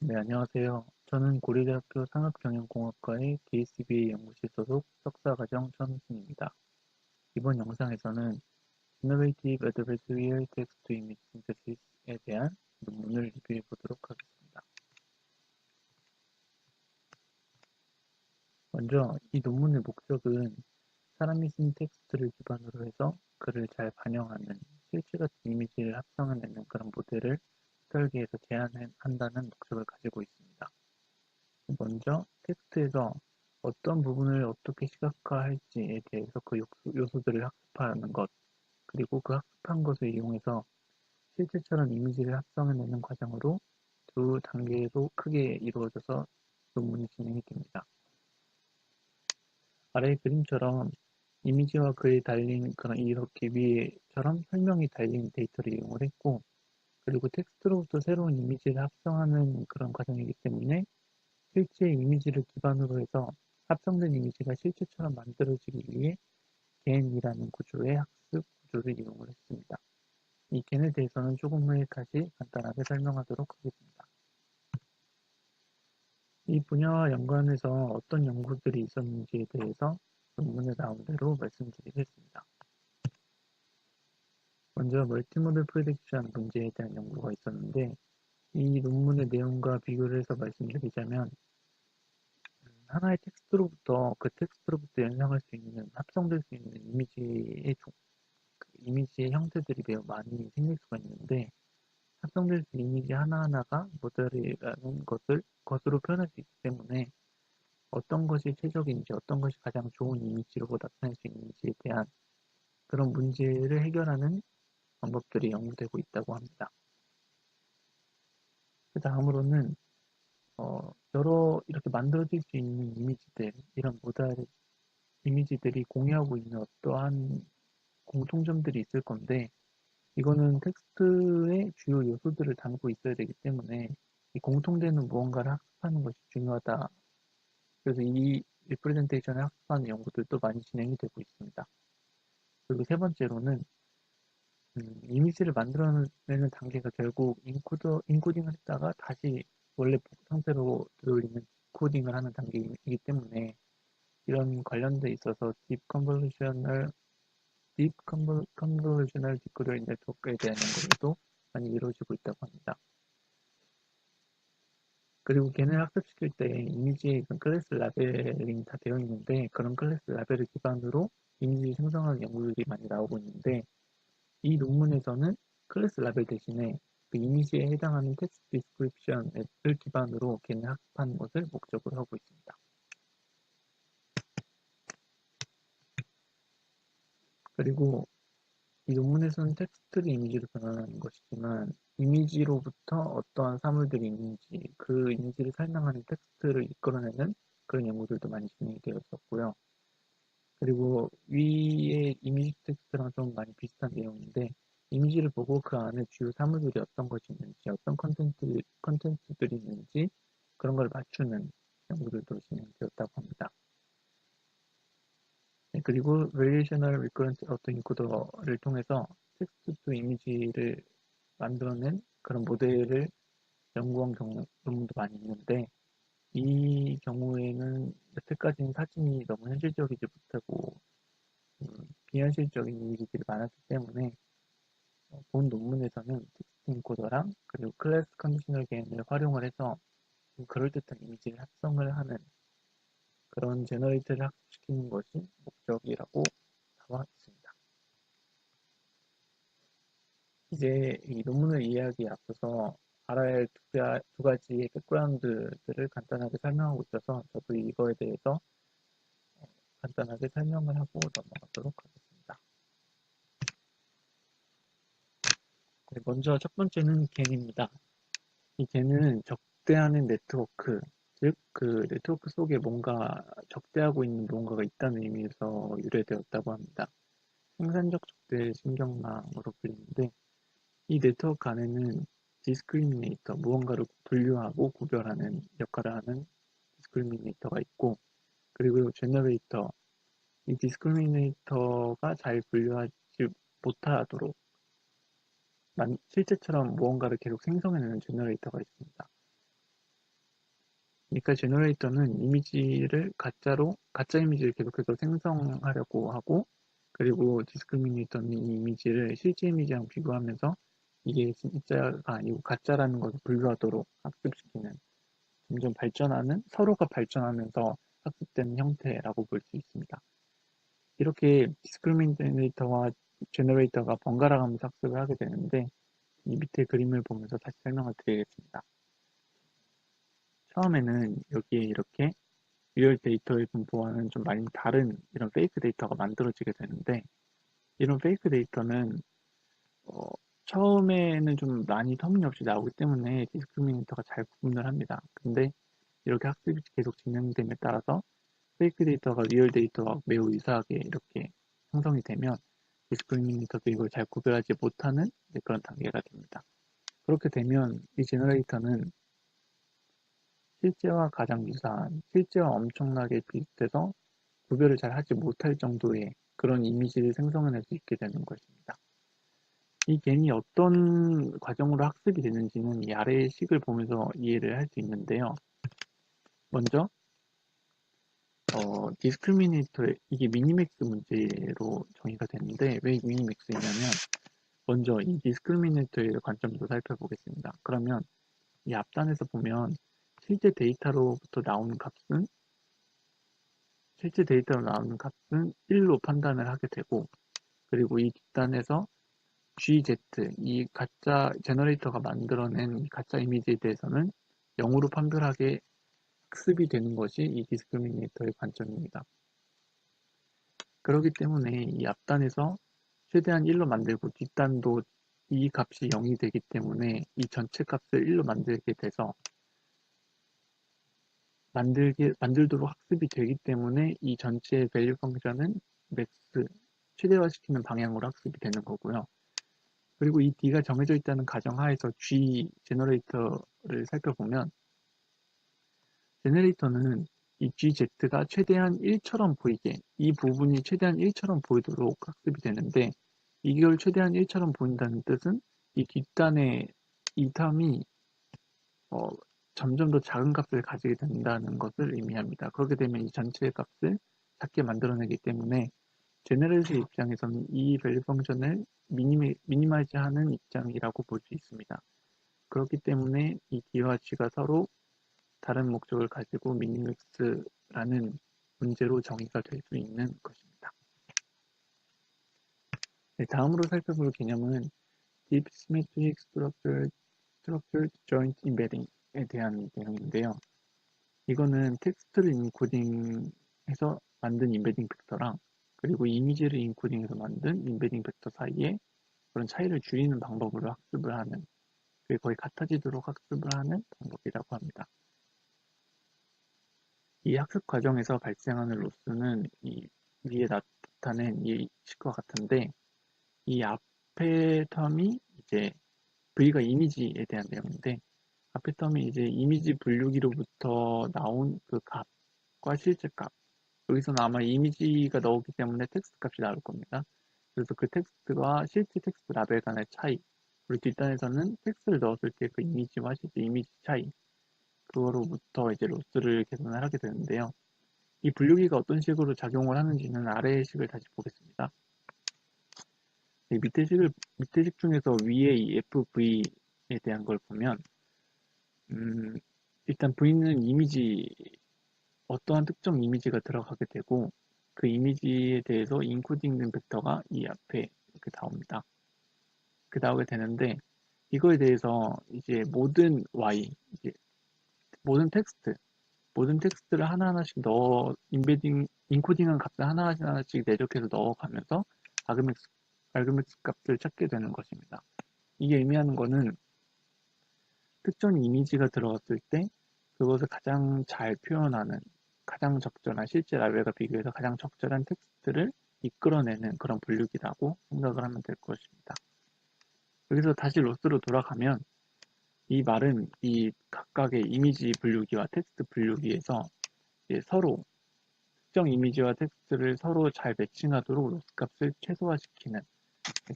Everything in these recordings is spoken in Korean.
네, 안녕하세요. 저는 고려대학교 산업경영공학과의 KCBA 연구실 소속 석사과정 전순입니다. 이번 영상에서는 Innovative Adversarial Text to Image Synthesis에 대한 논문을 리뷰해 보도록 하겠습니다. 먼저 이 논문의 목적은 사람이 쓴 텍스트를 기반으로 해서 그를 잘 반영하는 실체 같은 이미지를 합성해내는 그런 모델을 설계해서 제안한다는 목적을 가지고 있습니다. 먼저 텍스트에서 어떤 부분을 어떻게 시각화할지에 대해서 그 요소들을 학습하는 것, 그리고 그 학습한 것을 이용해서 실제처럼 이미지를 합성해내는 과정으로 두 단계로 크게 이루어져서 논문이 진행이 됩니다. 아래의 그림처럼 이미지와 글이 달린 그런 이렇게 위에처럼 설명이 달린 데이터를 이용을 했고, 그리고 텍스트로부터 새로운 이미지를 합성하는 그런 과정이기 때문에 실제 이미지를 기반으로 해서 합성된 이미지가 실제처럼 만들어지기 위해 겐이라는 구조의 학습 구조를 이용을 했습니다. 이 겐에 대해서는 조금 후에 다시 간단하게 설명하도록 하겠습니다. 이 분야와 연관해서 어떤 연구들이 있었는지에 대해서 논문에 나온 대로 말씀드리겠습니다. 먼저 멀티모델 프리딕션 문제에 대한 연구가 있었는데, 이 논문의 내용과 비교를 해서 말씀드리자면 하나의 텍스트로부터 그 텍스트로부터 연상할 수 있는 합성될 수 있는 이미지의 형태들이 매우 많이 생길 수가 있는데, 합성될 수 있는 이미지 하나하나가 모델이라는 것으로 표현할 수 있기 때문에 어떤 것이 최적인지, 어떤 것이 가장 좋은 이미지로 나타낼 수 있는지에 대한 그런 문제를 해결하는 방법들이 연구되고 있다고 합니다. 그 다음으로는 여러 이렇게 만들어질 수 있는 이미지들, 이런 모델 이미지들이 공유하고 있는 어떠한 공통점들이 있을 건데, 이거는 텍스트의 주요 요소들을 담고 있어야 되기 때문에 이 공통되는 무언가를 학습하는 것이 중요하다. 그래서 이 리프레젠테이션을 학습하는 연구들도 많이 진행이 되고 있습니다. 그리고 세 번째로는 이미지를 만들어내는 단계가 결국 인코딩을 했다가 다시 원래 상태로 되돌리는 디코딩을 하는 단계이기 때문에 이런 관련돼 있어서 딥 컨볼루셔널 디코더 네트워크에 대한 연구도 많이 이루어지고 있다고 합니다. 그리고 걔네를 학습시킬 때 이미지에 클래스 라벨링 다 되어 있는데, 그런 클래스 라벨을 기반으로 이미지 생성하는 연구들이 많이 나오고 있는데, 이 논문에서는 클래스 라벨 대신에 그 이미지에 해당하는 텍스트 디스크립션을 기반으로 걔네 학습하는 것을 목적으로 하고 있습니다. 그리고 이 논문에서는 텍스트를 이미지로 변환하는 것이지만, 이미지로부터 어떠한 사물들이 있는지 그 이미지를 설명하는 텍스트를 이끌어내는 그런 연구들도 많이 진행이 되었었고요. 그리고 위에 이미지 텍스트랑 좀 많이 비슷한 내용인데, 이미지를 보고 그 안에 주요 사물들이 어떤 것이 있는지, 어떤 컨텐츠들이 있는지 그런 걸 맞추는 연구들도 진행되었다고 합니다. 네, 그리고 Relational Recurrent Autoencoder를 통해서 텍스트 투 이미지를 만들어낸 그런 모델을 연구한 논문도 많이 있는데, 이 경우에는 여태까지는 사진이 너무 현실적이지 못하고 비현실적인 이미지들이 많았기 때문에 본 논문에서는 텍스트 인코더랑 그리고 클래스 컨디셔널 게임을 활용을 해서 그럴듯한 이미지를 합성을 하는 그런 제너레이터를 학습시키는 것이 목적이라고 나와 있습니다. 이제 이 논문을 이해하기에 앞서서 알아야 할 두 가지의 백그라운드들을 간단하게 설명하고 있어서 저도 이거에 대해서 간단하게 설명을 하고 넘어가도록 하겠습니다. 네, 먼저 첫 번째는 겐입니다. 이 겐은 적대하는 네트워크, 즉 그 네트워크 속에 뭔가 적대하고 있는 무언가가 있다는 의미에서 유래되었다고 합니다. 생산적 적대 신경망으로 불리는데, 이 네트워크 안에는 디스크리미네이터, 무언가를 분류하고 구별하는 역할을 하는 디스크리미네이터가 있고, 그리고 제너레이터, 이 디스크리미네이터가 잘 분류하지 못하도록 실제처럼 무언가를 계속 생성해내는 제너레이터가 있습니다. 그러니까 제너레이터는 이미지를 가짜 이미지를 계속해서 생성하려고 하고, 그리고 디스크리미네이터는 이 이미지를 실제 이미지랑 비교하면서 이게 진짜가 아니고 가짜라는 것을 분류하도록 학습시키는, 점점 발전하는, 서로가 발전하면서 학습되는 형태라고 볼 수 있습니다. 이렇게 디스크리미네이터와 제너레이터가 번갈아 가면서 학습을 하게 되는데, 이 밑에 그림을 보면서 다시 설명을 드리겠습니다. 처음에는 여기에 이렇게 리얼 데이터의 분포와는 좀 많이 다른 이런 페이크 데이터가 만들어지게 되는데, 이런 페이크 데이터는 어, 처음에는 좀 많이 터무니없이 나오기 때문에 디스크리미네이터가 잘 구분을 합니다. 근데 이렇게 학습이 계속 진행됨에 따라서 페이크 데이터가 리얼 데이터와 매우 유사하게 이렇게 형성이 되면 디스크리미네이터도 이걸 잘 구별하지 못하는 그런 단계가 됩니다. 그렇게 되면 이 제너레이터는 실제와 가장 유사한, 실제와 엄청나게 비슷해서 구별을 잘 하지 못할 정도의 그런 이미지를 생성해낼 수 있게 되는 것입니다. 이 겐이 어떤 과정으로 학습이 되는지는 이 아래의 식을 보면서 이해를 할 수 있는데요. 먼저 디스크리미네이터의 이게 미니맥스 문제로 정의가 되는데, 왜 미니맥스이냐면, 먼저 이 디스크리미네이터의 관점부터 살펴보겠습니다. 그러면 이 앞단에서 보면 실제 데이터로부터 나오는 값은 실제 데이터로 나오는 값은 1로 판단을 하게 되고, 그리고 이 뒷단에서 GZ, 이 가짜 제너레이터가 만들어낸 이 가짜 이미지에 대해서는 0으로 판별하게 학습이 되는 것이 이 디스크리미네이터의 관점입니다. 그렇기 때문에 이 앞단에서 최대한 1로 만들고 뒷단도 이 값이 0이 되기 때문에 이 전체 값을 1로 만들게 돼서 만들도록 학습이 되기 때문에 이 전체 밸류 펑션은 맥스, 최대화시키는 방향으로 학습이 되는 거고요. 그리고 이 D가 정해져 있다는 가정하에서 G 제너레이터를 살펴보면, 제너레이터는 이 GZ가 최대한 1처럼 보이게, 이 부분이 최대한 1처럼 보이도록 학습이 되는데, 이걸 최대한 1처럼 보인다는 뜻은 이 뒷단의 이 텀이 어, 점점 더 작은 값을 가지게 된다는 것을 의미합니다. 그렇게 되면 이 전체의 값을 작게 만들어내기 때문에 제너레이터 입장에서는 이 밸류 펑션을 미니마이즈하는 입장이라고 볼 수 있습니다. 그렇기 때문에 이 D와 G가 서로 다른 목적을 가지고 미니맥스라는 문제로 정의가 될 수 있는 것입니다. 네, 다음으로 살펴볼 개념은 Deep Symmetric Structured Joint Embedding에 대한 내용인데요. 이거는 텍스트를 인코딩해서 만든 인베딩 벡터랑, 그리고 이미지를 인코딩해서 만든 인베딩 벡터 사이에 그런 차이를 줄이는 방법으로 학습을 하는, 그게 거의 같아지도록 학습을 하는 방법이라고 합니다. 이 학습 과정에서 발생하는 로스는 이 위에 나타낸 이 식과 같은데, 이 앞의 텀이 이제 V가 이미지에 대한 내용인데, 앞의 텀이 이제 이미지 분류기로부터 나온 그 값과 실제 값, 여기서는 아마 이미지가 나오기 때문에 텍스트 값이 나올 겁니다. 그래서 그 텍스트와 실제 텍스트 라벨 간의 차이, 그리고 뒷단에서는 텍스트를 넣었을 때 그 이미지와 실제 이미지 차이, 그거로부터 이제 로스를 계산을 하게 되는데요. 이 분류기가 어떤 식으로 작용을 하는지는 아래의 식을 다시 보겠습니다. 밑에 식 중에서 위에 이 FV에 대한 걸 보면, 일단 V는 어떠한 특정 이미지가 들어가게 되고, 그 이미지에 대해서 인코딩된 벡터가 이 앞에 이렇게 나옵니다. 이렇게 나오게 되는데, 이거에 대해서 이제 이제 모든 텍스트를 하나하나씩 인코딩한 값을 하나하나씩 내적해서 넣어가면서 아그맥스 값을 찾게 되는 것입니다. 이게 의미하는 거는 특정 이미지가 들어갔을 때 그것을 가장 잘 표현하는, 가장 적절한, 실제 라벨과 비교해서 가장 적절한 텍스트를 이끌어내는 그런 분류기라고 생각을 하면 될 것입니다. 여기서 다시 로스로 돌아가면, 이 말은 이 각각의 이미지 분류기와 텍스트 분류기에서 서로 특정 이미지와 텍스트를 서로 잘 매칭하도록 로스 값을 최소화시키는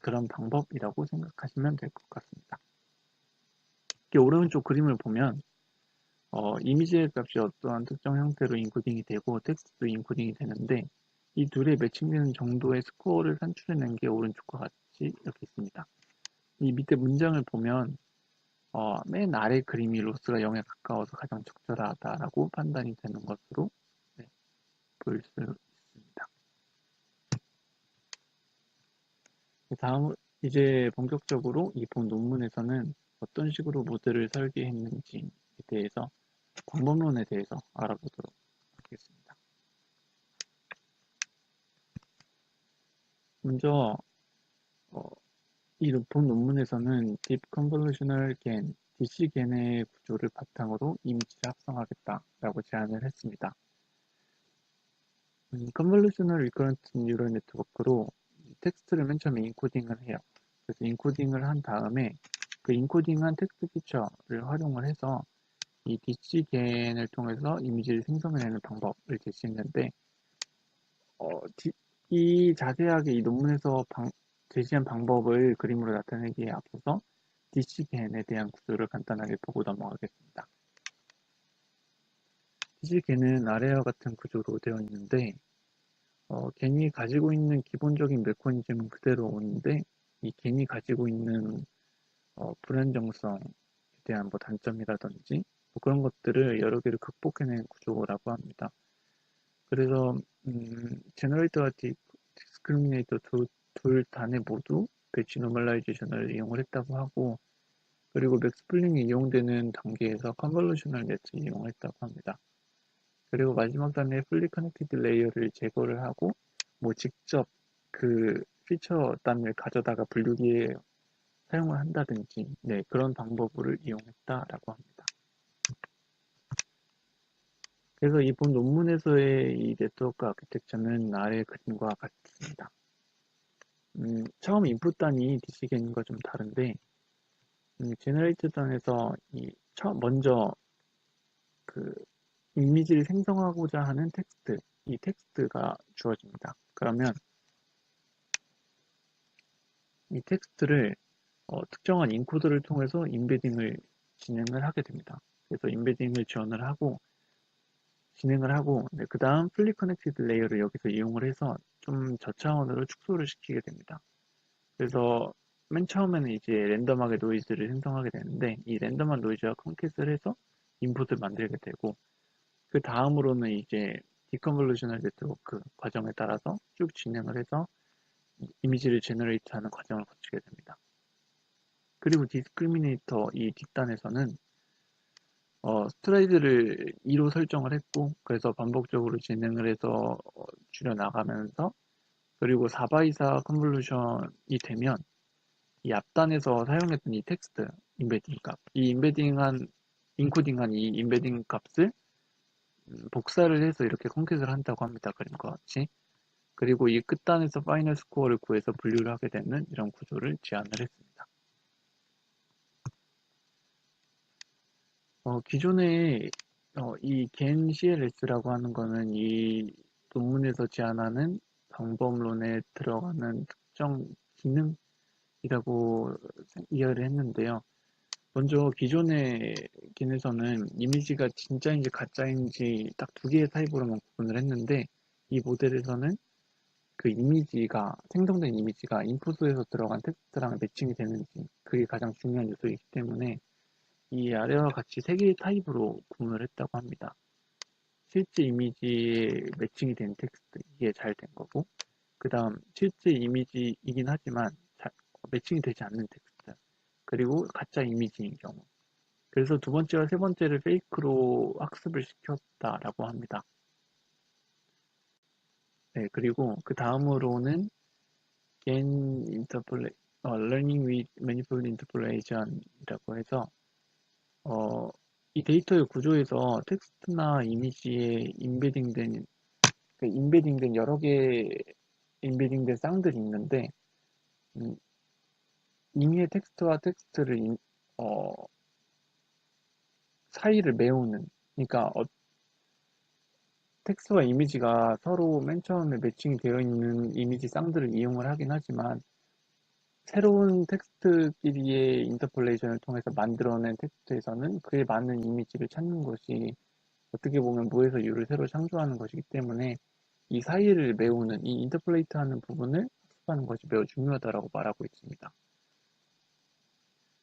그런 방법이라고 생각하시면 될 것 같습니다. 이렇게 오른쪽 그림을 보면 이미지의 값이 어떠한 특정 형태로 인코딩이 되고 텍스트도 인코딩이 되는데 이 둘의 매칭되는 정도의 스코어를 산출해낸 게 오른쪽과 같이 이렇게 있습니다. 이 밑에 문장을 보면 맨 아래 그림이 로스가 0에 가까워서 가장 적절하다라고 판단이 되는 것으로 네, 볼 수 있습니다. 다음 이제 본격적으로 이 본 논문에서는 어떤 식으로 모델을 설계했는지에 대해서 방법론에 대해서 알아보도록 하겠습니다. 먼저 이 본 논문에서는 Deep Convolutional Gen, DCGN의 구조를 바탕으로 이미지를 합성하겠다라고 제안을 했습니다. Convolutional Recurrent Neural Network로 텍스트를 맨 처음에 인코딩을 해요. 그래서 인코딩을 한 다음에 그 인코딩한 텍스트 피처를 활용을 해서 이 DCGN을 통해서 이미지를 생성해내는 방법을 제시했는데 이 자세하게 이 논문에서 제시한 방법을 그림으로 나타내기에 앞서서 DCGN에 대한 구조를 간단하게 보고 넘어가겠습니다. DCGN은 아래와 같은 구조로 되어 있는데 겐이 가지고 있는 기본적인 메커니즘은 그대로 오는데 이 겐이 가지고 있는 불안정성에 대한 뭐 단점이라든지 뭐 그런 것들을 여러 개를 극복해낸 구조라고 합니다. 그래서 제너레이터와 디스크리미네이터 둘 단에 모두 배치 노멀라이제이션을 이용을 했다고 하고 그리고 맥스플링이 이용되는 단계에서 컨볼루셔널 네트를 이용했다고 합니다. 그리고 마지막 단에 풀리 커넥티드 레이어를 제거를 하고 뭐 직접 그 피처 단을 가져다가 분류기에 사용을 한다든지 네, 그런 방법을 이용했다라고 합니다. 그래서 이번 논문에서의 이 네트워크 아키텍처는 아래 그림과 같습니다. 처음 인풋 단이 DC겐과 좀 다른데 제너레이터 단에서 먼저 그 이미지를 생성하고자 하는 텍스트, 이 텍스트가 주어집니다. 그러면 이 텍스트를 특정한 인코더를 통해서 인베딩을 진행을 하게 됩니다. 그래서 인베딩을 지원을 하고 진행을 하고 네, 그 다음 플리 커넥티드 레이어를 여기서 이용을 해서 좀 저차원으로 축소를 시키게 됩니다. 그래서 맨 처음에는 이제 랜덤하게 노이즈를 생성하게 되는데 이 랜덤한 노이즈와 컨캣을 해서 인풋을 만들게 되고 그 다음으로는 이제 디컨볼루셔널 네트워크 과정에 따라서 쭉 진행을 해서 이미지를 제너레이트하는 과정을 거치게 됩니다. 그리고 디스크리미네이터 이 뒷단에서는 스트라이드를 2로 설정을 했고 그래서 반복적으로 진행을 해서 줄여나가면서 그리고 4x4 컨볼루션이 되면 이 앞단에서 사용했던 이 텍스트 인베딩 값, 이 인코딩한 이 인베딩 값을 복사를 해서 이렇게 콘캣을 한다고 합니다. 그림과 같이. 그리고 이 끝단에서 파이널 스코어를 구해서 분류를 하게 되는 이런 구조를 제안을 했습니다. 기존에 이 gen CLS라고 하는 거는 이 논문에서 제안하는 방법론에 들어가는 특정 기능이라고 이해를 했는데요. 먼저 기존의 gen에서는 이미지가 진짜인지 가짜인지 딱 두 개의 타입으로만 구분을 했는데 이 모델에서는 그 이미지가 생성된 이미지가 인풋에서 들어간 텍스트랑 매칭이 되는지 그게 가장 중요한 요소이기 때문에 이 아래와 같이 세 개의 타입으로 구분을 했다고 합니다. 실제 이미지에 매칭이 된 텍스트 이게 잘 된 거고 그 다음 실제 이미지이긴 하지만 매칭이 되지 않는 텍스트 그리고 가짜 이미지인 경우 그래서 두 번째와 세 번째를 페이크로 학습을 시켰다라고 합니다. 네, 그리고 그 다음으로는 Gain Interpolation, Learning with Manifold Interpolation이라고 해서 이 데이터의 구조에서 텍스트나 이미지에 인베딩된 여러 개의 인베딩된 쌍들이 있는데 음, 임의의 텍스트와 텍스트를 사이를 메우는 그러니까 텍스트와 이미지가 서로 맨 처음에 매칭이 되어 있는 이미지 쌍들을 이용을 하긴 하지만 새로운 텍스트끼리의 인터폴레이션을 통해서 만들어낸 텍스트에서는 그에 맞는 이미지를 찾는 것이 어떻게 보면 무에서 유를 새로 창조하는 것이기 때문에 이 사이를 메우는 이 인터폴레이트하는 부분을 학습하는 것이 매우 중요하다고 말하고 있습니다.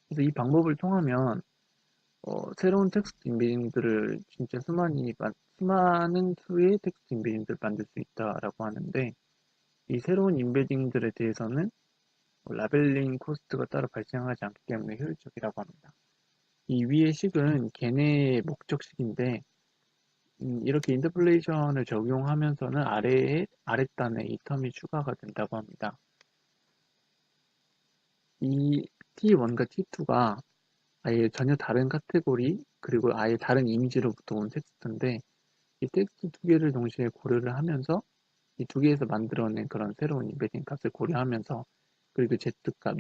그래서 이 방법을 통하면 새로운 텍스트 인베딩들을 진짜 수많은 수의 텍스트 인베딩들을 만들 수 있다라고 하는데 이 새로운 인베딩들에 대해서는 라벨링 코스트가 따로 발생하지 않기 때문에 효율적이라고 합니다. 이 위의 식은 걔네의 목적식인데 이렇게 인터폴레이션을 적용하면서는 아랫단에 이 텀이 추가가 된다고 합니다. 이 T1과 T2가 아예 전혀 다른 카테고리 그리고 아예 다른 이미지로부터 온 텍스트인데 이 텍스트 두 개를 동시에 고려를 하면서 이 두 개에서 만들어낸 그런 새로운 임베딩 값을 고려하면서 그리고 Z값,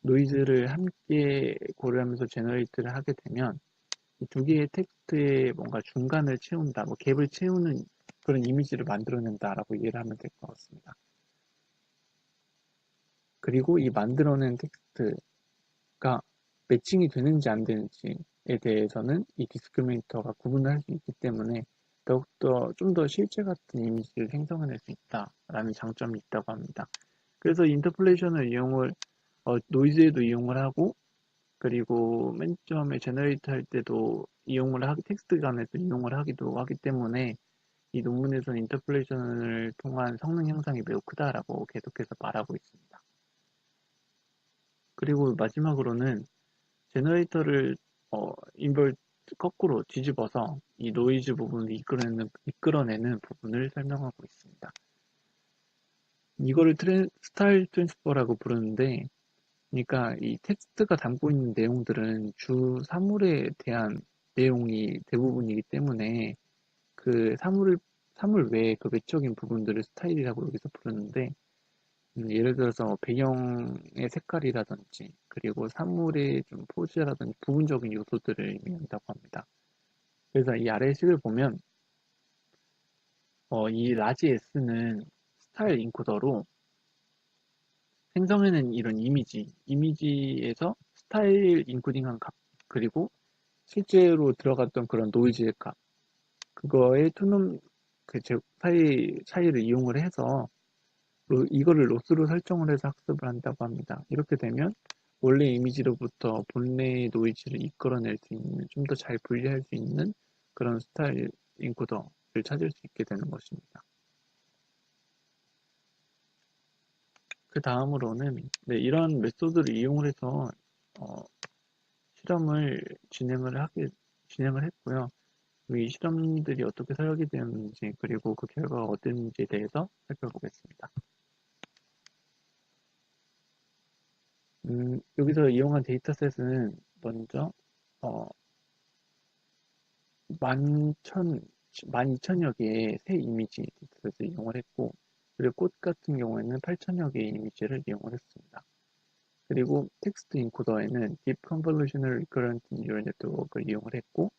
노이즈를 함께 고려하면서 제너레이트를 하게 되면 이 두 개의 텍스트의 뭔가 중간을 채운다, 뭐 갭을 채우는 그런 이미지를 만들어낸다라고 이해를 하면 될 것 같습니다. 그리고 이 만들어낸 텍스트가 매칭이 되는지 안 되는지에 대해서는 이 디스크리미네이터가 구분을 할 수 있기 때문에 더욱더 좀 더 실제 같은 이미지를 생성해낼 수 있다라는 장점이 있다고 합니다. 그래서 인터폴레이션을 노이즈에도 이용을 하고 그리고 맨 처음에 제너레이트 할 때도 텍스트 간에서 이용을 하기도 하기 때문에 이 논문에서는 인터폴레이션을 통한 성능 향상이 매우 크다라고 계속해서 말하고 있습니다. 그리고 마지막으로는 제너레이터를 인버트 거꾸로 뒤집어서 이 노이즈 부분을 이끌어내는 부분을 설명하고 있습니다. 이거를 스타일 트랜스퍼라고 부르는데 그러니까 이 텍스트가 담고 있는 내용들은 주 사물에 대한 내용이 대부분이기 때문에 그 사물 외에 그 외적인 부분들을 스타일이라고 여기서 부르는데 예를 들어서 배경의 색깔이라든지 그리고 사물의 좀 포즈라든지 부분적인 요소들을 의미한다고 합니다. 그래서 이 아래 식을 보면 이 라지 S는 스타일 인코더로 생성해낸 이런 이미지에서 스타일 인코딩한 값 그리고 실제로 들어갔던 그런 노이즈의 값 그거의 투놈 차이를 이용을 해서 이거를 로스로 설정을 해서 학습을 한다고 합니다. 이렇게 되면 원래 이미지로부터 본래의 노이즈를 이끌어낼 수 있는 좀 더 잘 분리할 수 있는 그런 스타일 인코더를 찾을 수 있게 되는 것입니다. 그 다음으로는 이런 메소드를 이용을 해서 실험을 진행을 했고요. 이 실험들이 어떻게 설계되었는지 그리고 그 결과가 어땠는지에 대해서 살펴보겠습니다. 여기서 이용한 데이터셋은 먼저 어, 12,000여 개의 새 이미지 데이터셋을 이용을 했고 그리고 꽃 같은 경우에는 8,000여 개의 이미지를 이용을 했습니다. 그리고 텍스트 인코더에는 Deep Convolutional Recurrent Neural Network을 이용을 했고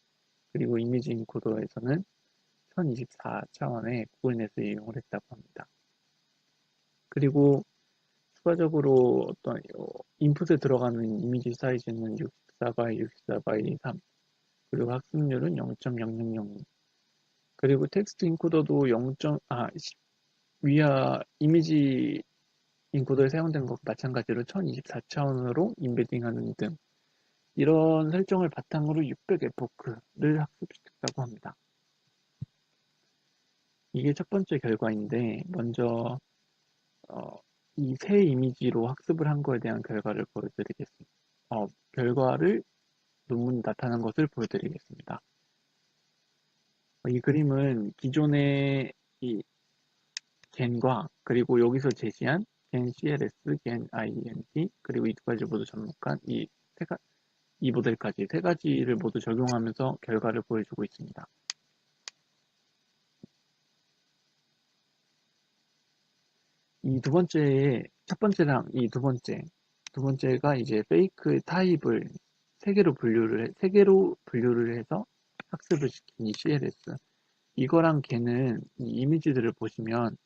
그리고 이미지 인코더에서는 1024차원의 구글 넷을 이용을 했다고 합니다. 그리고 추가적으로 어떤 인풋에 들어가는 이미지 사이즈는 64바이 64바이 3 그리고 학습률은 0.0006 그리고 텍스트 인코더도 위아 이미지 인코더에 사용된 것과 마찬가지로 1024차원으로 인베딩하는 등 이런 설정을 바탕으로 600 에포크를 학습시켰다고 합니다. 이게 첫 번째 결과인데 먼저 이 새 이미지로 학습을 한 거에 대한 결과를 보여드리겠습니다. 결과를 논문 나타난 것을 보여드리겠습니다. 이 그림은 기존의 이 겐과 그리고 여기서 제시한 겐 CLS, 겐 INT 그리고 이 두 가지 모두 접목한 이 모델까지 세 가지를 모두 적용하면서 결과를 보여주고 있습니다. 이 첫 번째랑 이 두 번째가 이제 페이크 타입을 세 개로 분류를 해서 학습을 시킨 이 CLS. 이거랑 걔는 이 이미지들을 보시면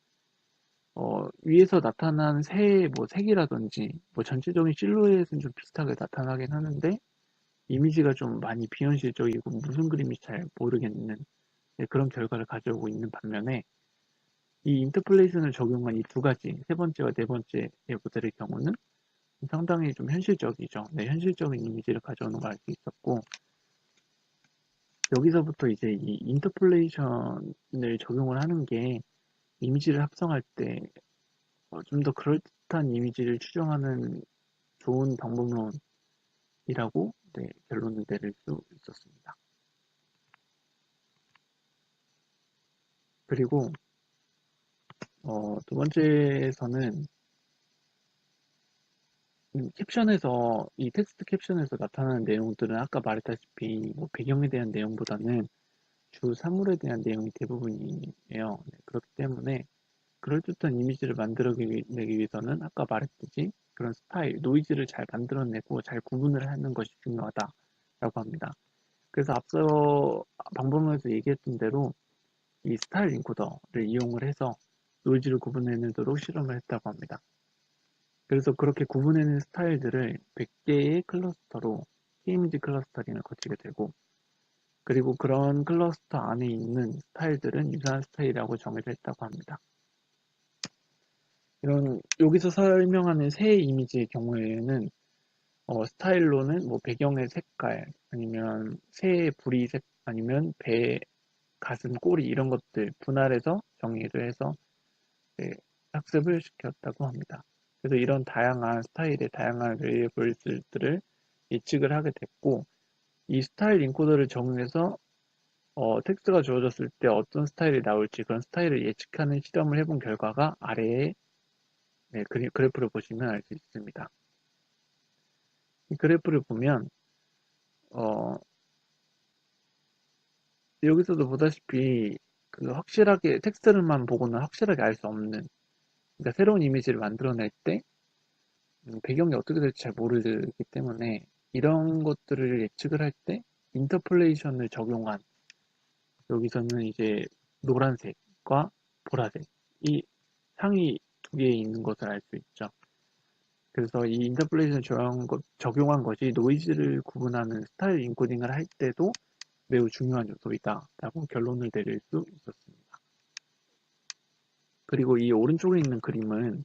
위에서 나타난 새의 뭐 색이라든지 뭐 전체적인 실루엣은 좀 비슷하게 나타나긴 하는데 이미지가 좀 많이 비현실적이고 무슨 그림인지 잘 모르겠는 그런 결과를 가져오고 있는 반면에 이 인터폴레이션을 적용한 이 두 가지, 세 번째와 네 번째의 모델의 경우는 상당히 좀 현실적이죠. 네, 현실적인 이미지를 가져오는 걸 알 수 있었고, 여기서부터 이제 이 인터폴레이션을 적용을 하는 게 이미지를 합성할 때 좀 더 그럴듯한 이미지를 추정하는 좋은 방법론이라고 네, 결론을 내릴 수 있었습니다. 그리고 두 번째에서는 캡션에서 이 텍스트 캡션에서 나타나는 내용들은 아까 말했다시피 뭐 배경에 대한 내용보다는 주 사물에 대한 내용이 대부분이에요. 네, 그렇기 때문에 그럴듯한 이미지를 만들어내기 위해서는 아까 말했듯이 그런 스타일, 노이즈를 잘 만들어내고 잘 구분을 하는 것이 중요하다라고 합니다. 그래서 앞서 방법론에서 얘기했던 대로 이 스타일 인코더를 이용을 해서 노이즈를 구분해내도록 실험을 했다고 합니다. 그래서 그렇게 구분해낸 스타일들을 100개의 클러스터로 K-이미지 클러스터링을 거치게 되고 그리고 그런 클러스터 안에 있는 스타일들은 유사한 스타일이라고 정의를 했다고 합니다. 이런 여기서 설명하는 새 이미지의 경우에는 스타일로는 뭐 배경의 색깔 아니면 새의 부리색 아니면 배 가슴 꼬리 이런 것들 분할해서 정의를 해서 네, 학습을 시켰다고 합니다. 그래서 이런 다양한 스타일의 다양한 베리어블들을 예측을 하게 됐고 이 스타일 인코더를 적용해서 텍스트가 주어졌을 때 어떤 스타일이 나올지 그런 스타일을 예측하는 실험을 해본 결과가 아래에 네, 그래프를 보시면 알 수 있습니다. 이 그래프를 보면 어, 여기서도 보다시피 그 확실하게 텍스트를만 보고는 확실하게 알 수 없는 그러니까 새로운 이미지를 만들어낼 때 배경이 어떻게 될지 잘 모르기 때문에 이런 것들을 예측을 할 때 인터폴레이션을 적용한 여기서는 이제 노란색과 보라색 이 상이 두 개에 있는 것을 알 수 있죠. 그래서 이 인터폴레이션 적용한 것이 노이즈를 구분하는 스타일 인코딩을 할 때도 매우 중요한 요소이다 라고 결론을 내릴 수 있었습니다. 그리고 이 오른쪽에 있는 그림은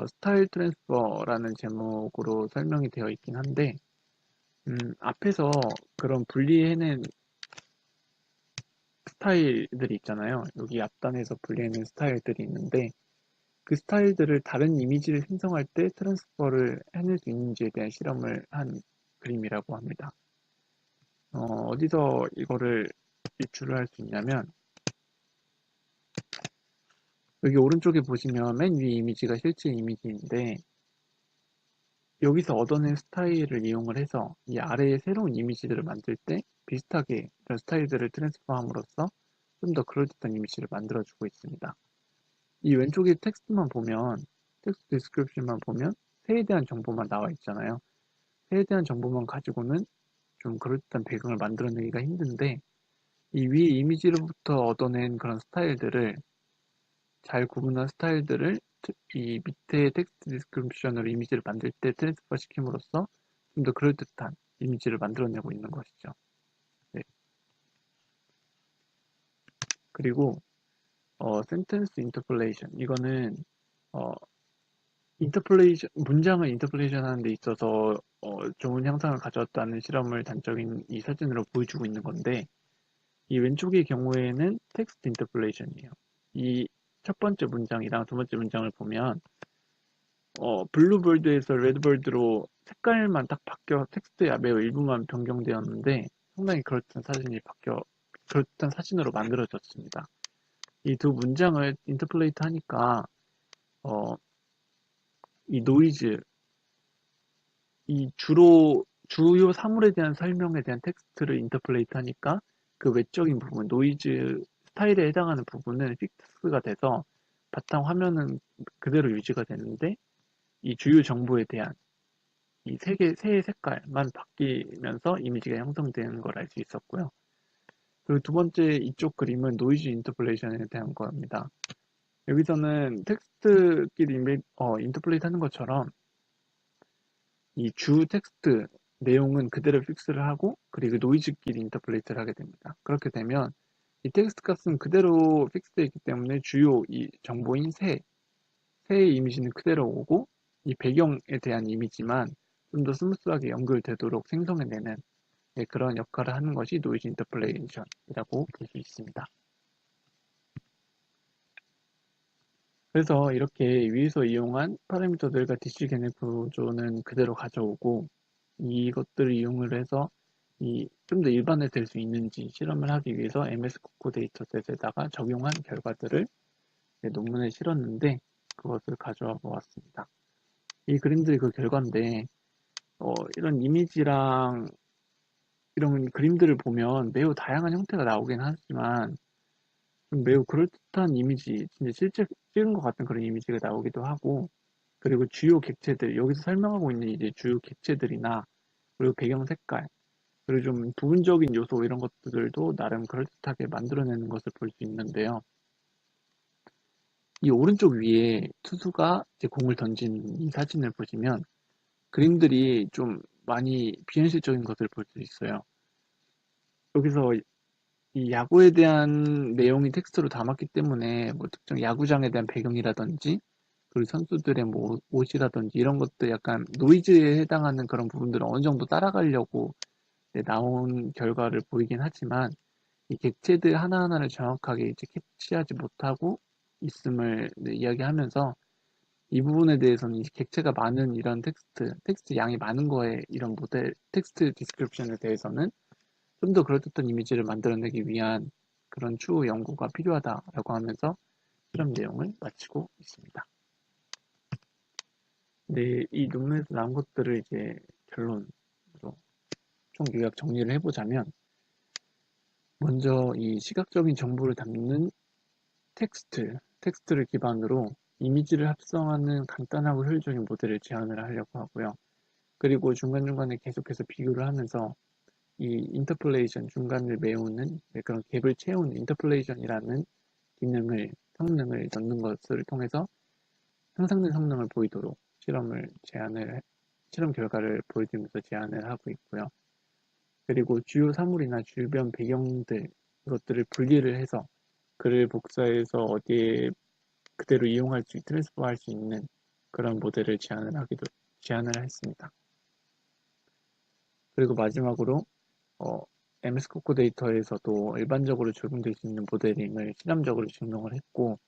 스타일 트랜스퍼라는 제목으로 설명이 되어 있긴 한데 앞에서 그런 분리해낸 스타일들이 있잖아요. 여기 앞단에서 분리해낸 스타일들이 있는데 그 스타일들을 다른 이미지를 생성할 때 트랜스퍼를 해낼 수 있는지에 대한 실험을 한 그림이라고 합니다. 어디서 이거를 유출을 할 수 있냐면 여기 오른쪽에 보시면 맨 위 이미지가 실제 이미지인데 여기서 얻어낸 스타일을 이용을 해서 이 아래에 새로운 이미지들을 만들 때 비슷하게 이런 스타일들을 트랜스퍼함으로써 좀 더 그럴듯한 이미지를 만들어주고 있습니다. 이 왼쪽에 텍스트만 보면 텍스트 디스크립션만 보면 새에 대한 정보만 나와 있잖아요. 새에 대한 정보만 가지고는 좀 그럴듯한 배경을 만들어내기가 힘든데 이 위에 이미지로부터 얻어낸 그런 스타일들을 잘 구분한 스타일들을 이 밑에 텍스트 디스크립션으로 이미지를 만들 때 트랜스퍼 시킴으로써 좀 더 그럴듯한 이미지를 만들어내고 있는 것이죠. 네. 그리고 센텐스 인터폴레이션 이거는 어, 인터폴레이션 문장을 인터폴레이션 하는 데 있어서 좋은 향상을 가져왔다는 실험을 단적인 이 사진으로 보여주고 있는 건데 이 왼쪽의 경우에는 텍스트 인터폴레이션이에요. 이 첫 번째 문장이랑 두 번째 문장을 보면 블루버드에서 레드버드로 색깔만 딱 바뀌어 텍스트의 매우 일부만 변경되었는데 상당히 그럴듯한 사진으로 만들어졌습니다. 이 두 문장을 인터폴레이트 하니까 어, 이 노이즈, 이 주요 사물에 대한 설명에 대한 텍스트를 인터폴레이트 하니까 그 외적인 부분, 노이즈 스타일에 해당하는 부분은 픽스가 돼서 바탕 화면은 그대로 유지가 되는데 이 주요 정보에 대한 이 새의 색깔만 바뀌면서 이미지가 형성되는 걸 알 수 있었고요. 그리고 두 번째 이쪽 그림은 노이즈 인터폴레이션에 대한 겁니다. 여기서는 텍스트끼리 인터폴레이트 하는 것처럼 이 주 텍스트 내용은 그대로 픽스를 하고 그리고 노이즈끼리 인터폴레이트를 하게 됩니다. 그렇게 되면 이 텍스트 값은 그대로 픽스되어 있기 때문에 주요 이 정보인 새의 이미지는 그대로 오고 이 배경에 대한 이미지만 좀 더 스무스하게 연결되도록 생성해내는 그런 역할을 하는 것이 노이즈 인터폴레이션이라고 볼 수 있습니다. 그래서 이렇게 위에서 이용한 파라미터들과 디시게네 구조는 그대로 가져오고 이것들을 이용을 해서 좀 더 일반화될 수 있는지 실험을 하기 위해서 MS 코코 데이터셋에다가 적용한 결과들을 논문에 실었는데 그것을 가져와 보았습니다. 이 그림들이 그 결과인데 이런 이미지랑 이런 그림들을 보면 매우 다양한 형태가 나오긴 하지만 좀 매우 그럴듯한 이미지, 진짜 실제 찍은 것 같은 그런 이미지가 나오기도 하고 그리고 주요 객체들, 여기서 설명하고 있는 이제 주요 객체들이나 그리고 배경 색깔 그리고 좀 부분적인 요소 이런 것들도 나름 그럴듯하게 만들어내는 것을 볼 수 있는데요. 이 오른쪽 위에 투수가 이제 공을 던진 이 사진을 보시면 그림들이 좀 많이 비현실적인 것을 볼 수 있어요. 여기서 이 야구에 대한 내용이 텍스트로 담았기 때문에 뭐 특정 야구장에 대한 배경이라든지 그리고 선수들의 뭐 옷이라든지 이런 것들 약간 노이즈에 해당하는 그런 부분들을 어느 정도 따라가려고 나온 결과를 보이긴 하지만 이 객체들 하나하나를 정확하게 이제 캐치하지 못하고 있음을 이야기하면서 이 부분에 대해서는 이제 객체가 많은 이런 텍스트 양이 많은 거에 이런 모델 텍스트 디스크립션에 대해서는 좀 더 그럴듯한 이미지를 만들어내기 위한 그런 추후 연구가 필요하다라고 하면서 실험 내용을 마치고 있습니다. 네, 이 논문에서 나온 것들을 이제 결론으로 총 요약 정리를 해보자면 먼저 이 시각적인 정보를 담는 텍스트를 기반으로 이미지를 합성하는 간단하고 효율적인 모델을 제안을 하려고 하고요. 그리고 중간중간에 계속해서 비교를 하면서 이 인터폴레이션, 중간을 메우는 그런 갭을 채우는 인터폴레이션이라는 성능을 넣는 것을 통해서 향상된 성능을 보이도록 실험 결과를 보여주면서 제안을 하고 있고요. 그리고 주요 사물이나 주변 배경들, 이것들을 분리를 해서 글을 복사해서 어디에 그대로 트랜스퍼할 수 있는 그런 모델을 제안을 했습니다. 그리고 마지막으로 MS 코코 데이터에서도 일반적으로 적용될 수 있는 모델링을 실험적으로 증명을 했고,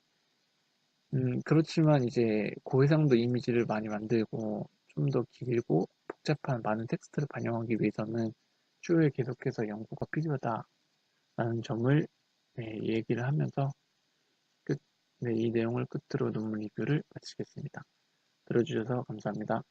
그렇지만 이제 고해상도 이미지를 많이 만들고 좀 더 길고 복잡한 많은 텍스트를 반영하기 위해서는 추후에 계속해서 연구가 필요하다라는 점을 얘기를 하면서 이 내용을 끝으로 논문 리뷰를 마치겠습니다. 들어주셔서 감사합니다.